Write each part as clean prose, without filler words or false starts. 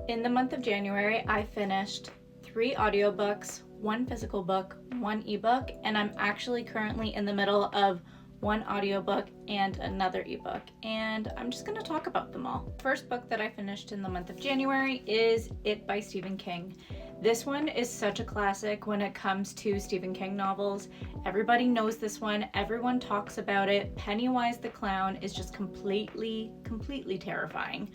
In the month of January, I finished 3 audiobooks, 1 physical book, 1 ebook, and I'm actually currently in the middle of 1 audiobook and another ebook, and I'm just going to talk about them all. The first book that I finished in the month of January is It by Stephen King. This one is such a classic when it comes to Stephen King novels. Everybody knows this one, everyone talks about it. Pennywise the Clown is just completely terrifying.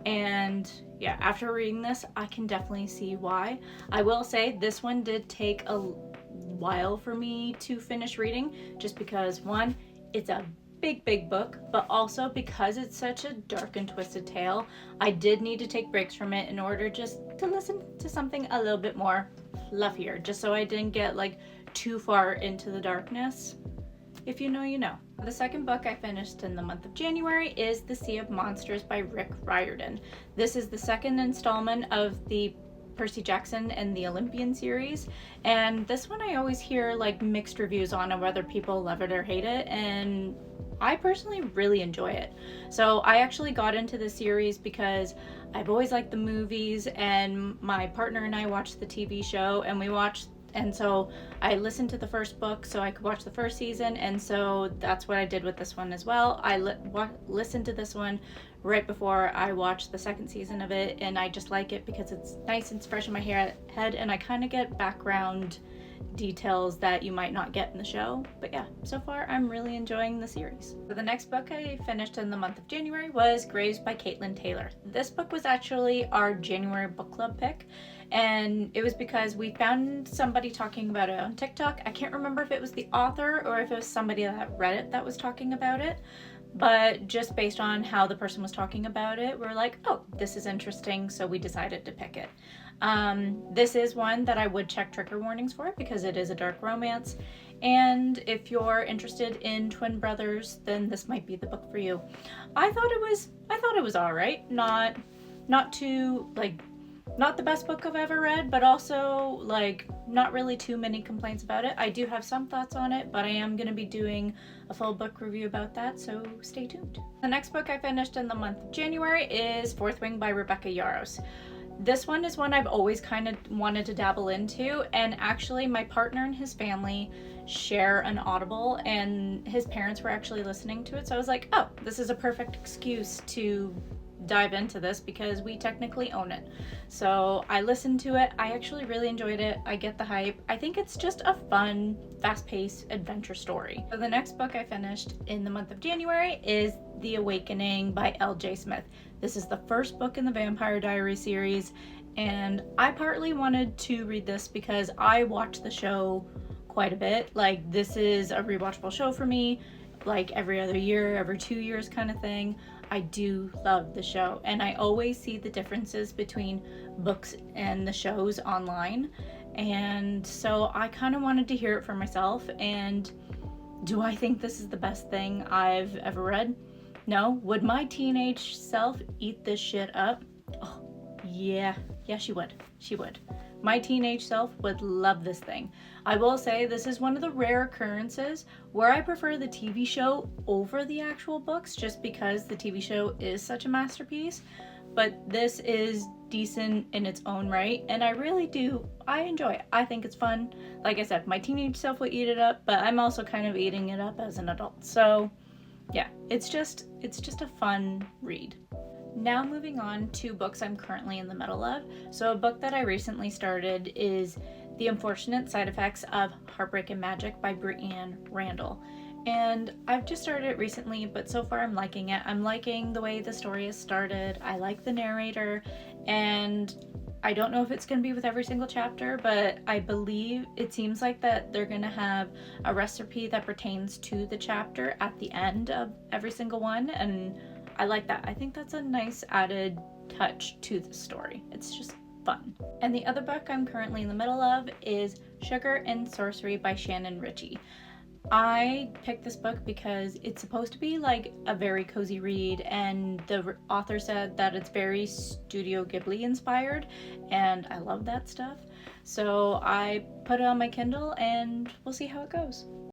And yeah, after reading this, I can definitely see why. I will say this one did take a while for me to finish reading, just because one, it's a big book, but also because it's such a dark and twisted tale, I did need to take breaks from it in order just to listen to something a little bit more fluffier, just so I didn't get like too far into the darkness. If you know, you know. The second book I finished in the month of January is The Sea of Monsters by Rick Riordan. This is the second installment of the Percy Jackson and the Olympian series, and this one I always hear like mixed reviews on whether people love it or hate it, and I personally really enjoy it. So I actually got into the series because I've always liked the movies, and my partner and I watched the TV show, and so I listened to the first book so I could watch the first season, and so that's what I did with this one as well. I listened to this one right before I watched the second season of it, and I just like it because it's nice and fresh in my head, and I kind of get background details that you might not get in the show. But yeah, so far I'm really enjoying the series. So the next book I finished in the month of January was Graves by Caitlin Taylor. This book was actually our January book club pick, and it was because we found somebody talking about it on TikTok. I can't remember if it was the author or if it was somebody that read it that was talking about it, but just based on how the person was talking about it, we're like, oh, this is interesting, so we decided to pick it. This is one that I would check trigger warnings for because it is a dark romance, and if you're interested in twin brothers, then this might be the book for you. I thought it was all right. Not too like, not the best book I've ever read, but also like not really too many complaints about it. I do have some thoughts on it, but I am going to be doing a full book review about that, so stay tuned. The next book I finished in the month of January is Fourth Wing by Rebecca Yarros. This one is one I've always kind of wanted to dabble into, and actually my partner and his family share an Audible, and his parents were actually listening to it, so I was like, oh, this is a perfect excuse to dive into this because we technically own it. So I listened to it. I actually really enjoyed it. I get the hype. I think it's just a fun, fast-paced adventure story. So the next book I finished in the month of January is The Awakening by L.J. Smith. This is the first book in the Vampire Diaries series, and I partly wanted to read this because I watch the show quite a bit. Like, this is a rewatchable show for me, like every other year, every 2 years kind of thing. I do love the show, and I always see the differences between books and the shows online, and so I kind of wanted to hear it for myself. And do I think this is the best thing I've ever read? No. Would my teenage self eat this shit up? Oh, yeah, she would. My teenage self would love this thing. I will say this is one of the rare occurrences where I prefer the TV show over the actual books, just because the TV show is such a masterpiece, but this is decent in its own right, and I enjoy it. I think it's fun. Like I said, my teenage self would eat it up, but I'm also kind of eating it up as an adult. So yeah, it's just a fun read. Now moving on to books I'm currently in the middle of. So a book that I recently started is The Unfortunate Side Effects of Heartbreak and Magic by Brianne Randall. And I've just started it recently, but so far I'm liking it. I'm liking the way the story is started. I like the narrator, and I don't know if it's going to be with every single chapter, but I believe it seems like that they're going to have a recipe that pertains to the chapter at the end of every single one, and I like that. I think that's a nice added touch to the story. It's just fun. And the other book I'm currently in the middle of is Sugar and Sorcery by Shannon Ritchie. I picked this book because it's supposed to be like a very cozy read, and the author said that it's very Studio Ghibli inspired, and I love that stuff. So I put it on my Kindle, and we'll see how it goes.